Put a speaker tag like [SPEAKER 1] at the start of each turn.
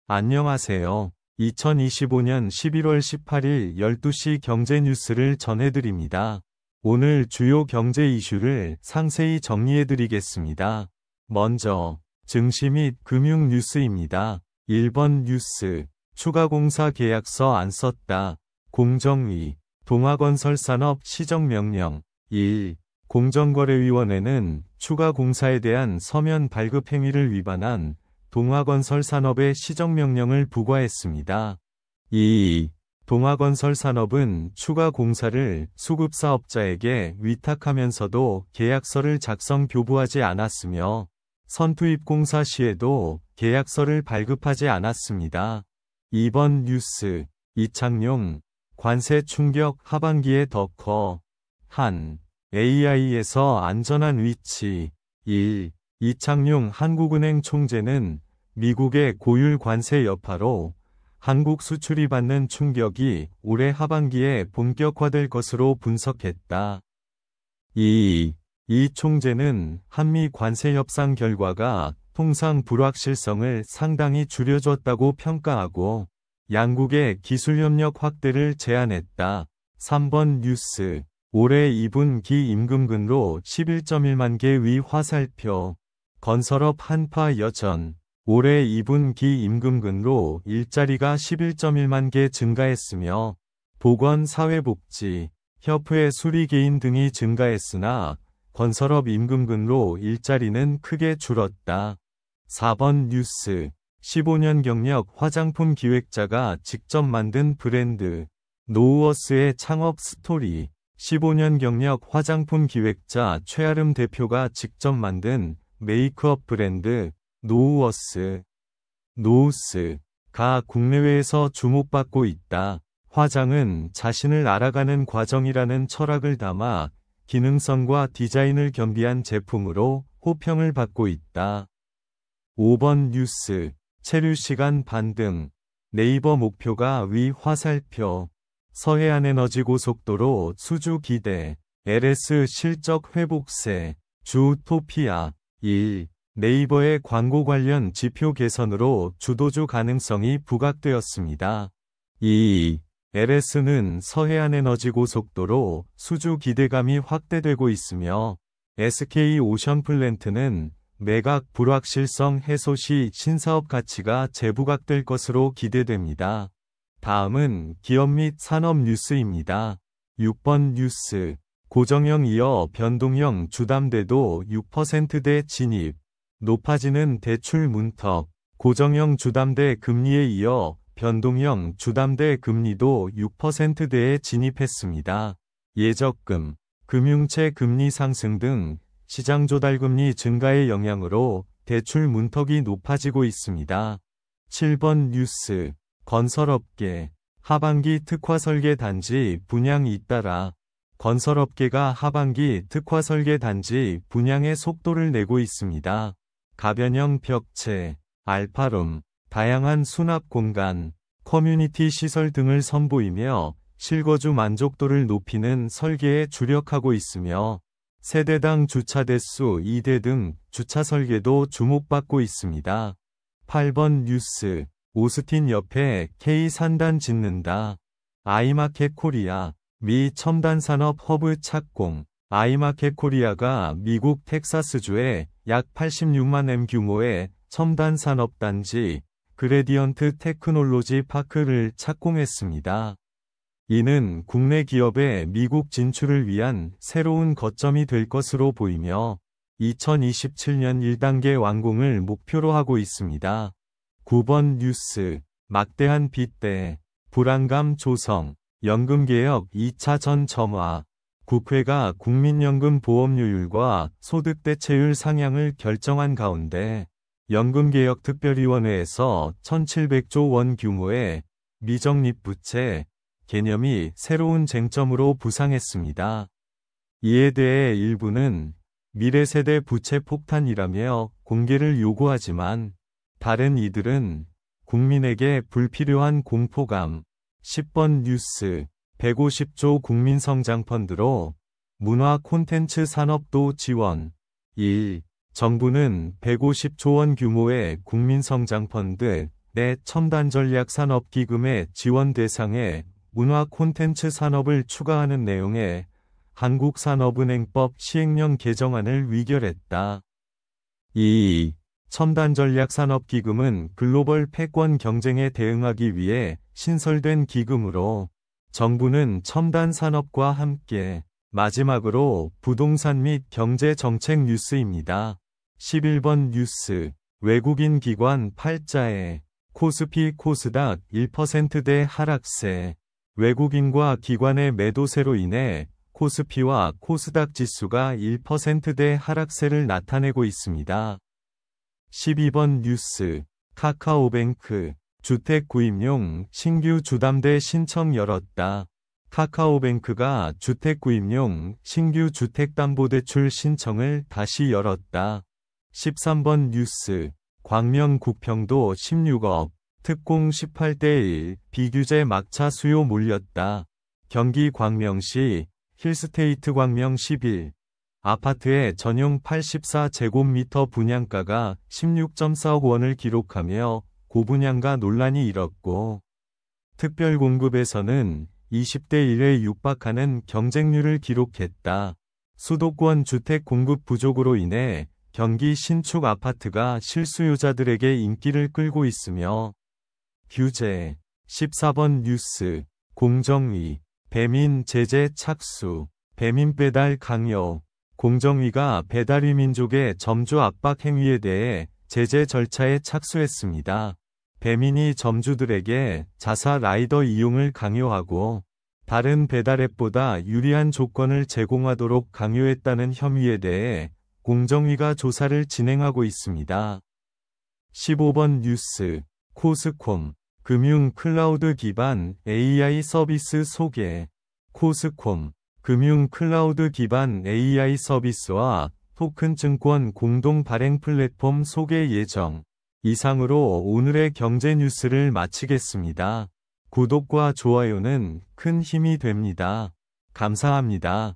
[SPEAKER 1] 안녕하세요. 2025년 11월 18일 12시 경제 뉴스를 전해드립니다. 오늘 주요 경제 이슈를 상세히 정리해드리겠습니다. 먼저 증시 및 금융 뉴스입니다. 1번 뉴스, 추가공사 계약서 안 썼다. 공정위, 동아건설산업 시정명령. 1. 공정거래위원회는 추가공사에 대한 서면 발급 행위를 위반한 동아건설산업의 시정명령을 부과했습니다. 2. 동아건설산업은 추가 공사를 수급사업자에게 위탁하면서도 계약서를 작성 교부하지 않았으며 선투입 공사 시에도 계약서를 발급하지 않았습니다. 2번 뉴스, 이창용, 관세 충격 하반기에 더 커. 한, AI에서 안전한 위치. 1. 이창용 한국은행 총재는 미국의 고율 관세 여파로 한국 수출이 받는 충격이 올해 하반기에 본격화될 것으로 분석했다. 2. 이 총재는 한미 관세 협상 결과가 통상 불확실성을 상당히 줄여줬다고 평가하고 양국의 기술협력 확대를 제안했다. 3번 뉴스, 올해 2분기 임금근로 11.1만 개 위 화살표. 건설업 한파 여전. 올해 2분기 임금근로 일자리가 11.1만 개 증가했으며 보건사회복지, 협회 수리개인 등이 증가했으나 건설업 임금근로 일자리는 크게 줄었다. 4번 뉴스, 15년 경력 화장품 기획자가 직접 만든 브랜드. 노우어스의 창업 스토리. 15년 경력 화장품 기획자 최아름 대표가 직접 만든 메이크업 브랜드 노우어스, 노우스가 국내외에서 주목받고 있다. 화장은 자신을 알아가는 과정이라는 철학을 담아 기능성과 디자인을 겸비한 제품으로 호평을 받고 있다. 5번 뉴스, 체류시간 반등. 네이버 목표가 위 화살표. 서해안에너지 고속도로 수주 기대. LS 실적 회복세. 주토피아. 1. 네이버의 광고 관련 지표 개선으로 주도주 가능성이 부각되었습니다. 2. LS는 서해안에너지 고속도로 수주 기대감이 확대되고 있으며 SK 오션플랜트는 매각 불확실성 해소 시 신사업 가치가 재부각될 것으로 기대됩니다. 다음은 기업 및 산업 뉴스입니다. 6번 뉴스, 고정형 이어 변동형 주담대도 6%대 진입. 높아지는 대출 문턱. 고정형 주담대 금리에 이어 변동형 주담대 금리도 6%대에 진입했습니다. 예적금, 금융채 금리 상승 등 시장 조달금리 증가의 영향으로 대출 문턱이 높아지고 있습니다. 7번 뉴스, 건설업계, 하반기 특화 설계 단지 분양 잇따라. 건설업계가 하반기 특화 설계 단지 분양의 속도를 내고 있습니다. 가변형 벽체, 알파룸, 다양한 수납 공간, 커뮤니티 시설 등을 선보이며 실거주 만족도를 높이는 설계에 주력하고 있으며 세대당 주차 대수 2대 등 주차 설계도 주목받고 있습니다. 8번 뉴스, 오스틴 옆에 K 산단 짓는다. 아이마켓 코리아, 미 첨단산업 허브 착공. 아이마켓 코리아가 미국 텍사스주에 약 86만 M 규모의 첨단산업단지 그레디언트 테크놀로지 파크를 착공했습니다. 이는 국내 기업의 미국 진출을 위한 새로운 거점이 될 것으로 보이며 2027년 1단계 완공을 목표로 하고 있습니다. 9번 뉴스, 막대한 빚대, 불안감 조성. 연금개혁 2차 전점화. 국회가 국민연금 보험료율과 소득대체율 상향을 결정한 가운데 연금개혁특별위원회에서 1700조 원 규모의 미적립부채 개념이 새로운 쟁점으로 부상했습니다. 이에 대해 일부는 미래세대 부채 폭탄이라며 공개를 요구하지만 다른 이들은 국민에게 불필요한 공포감. 10번 뉴스, 150조 국민성장펀드로 문화 콘텐츠 산업도 지원. 1. 정부는 150조 원 규모의 국민성장펀드 내 첨단전략산업기금의 지원 대상에 문화 콘텐츠 산업을 추가하는 내용의 한국산업은행법 시행령 개정안을 의결했다. 2. 첨단전략산업기금은 글로벌 패권 경쟁에 대응하기 위해 신설된 기금으로 정부는 첨단 산업과 함께 마지막으로 부동산 및 경제정책 뉴스입니다. 11번 뉴스 외국인 기관 팔자에 코스피 코스닥 1%대 하락세 외국인과 기관의 매도세로 인해 코스피와 코스닥 지수가 1%대 하락세를 나타내고 있습니다. 12번 뉴스 카카오뱅크 주택 구입용 신규 주담대 신청 열었다. 카카오뱅크가 주택 구입용 신규 주택담보대출 신청을 다시 열었다. 13번 뉴스 광명 국평도 16억 특공 18대1 비규제 막차 수요 몰렸다. 경기 광명시 힐스테이트 광명 11 아파트의 전용 84제곱미터 분양가가 16.4억 원을 기록하며 고분양가 논란이 일었고 특별공급에서는 20대 1에 육박하는 경쟁률을 기록했다. 수도권 주택 공급 부족으로 인해 경기 신축 아파트가 실수요자들에게 인기를 끌고 있으며 규제 14번 뉴스 공정위 배민 제재 착수 배민 배달 강요 공정위가 배달위 민족의 점주 압박 행위에 대해 제재 절차에 착수했습니다. 배민이 점주들에게 자사 라이더 이용을 강요하고 다른 배달앱보다 유리한 조건을 제공하도록 강요했다는 혐의에 대해 공정위가 조사를 진행하고 있습니다. 15번 뉴스 코스콤 금융 클라우드 기반 AI 서비스 소개 코스콤 금융 클라우드 기반 AI 서비스와 토큰증권 공동 발행 플랫폼 소개 예정. 이상으로 오늘의 경제 뉴스를 마치겠습니다. 구독과 좋아요는 큰 힘이 됩니다. 감사합니다.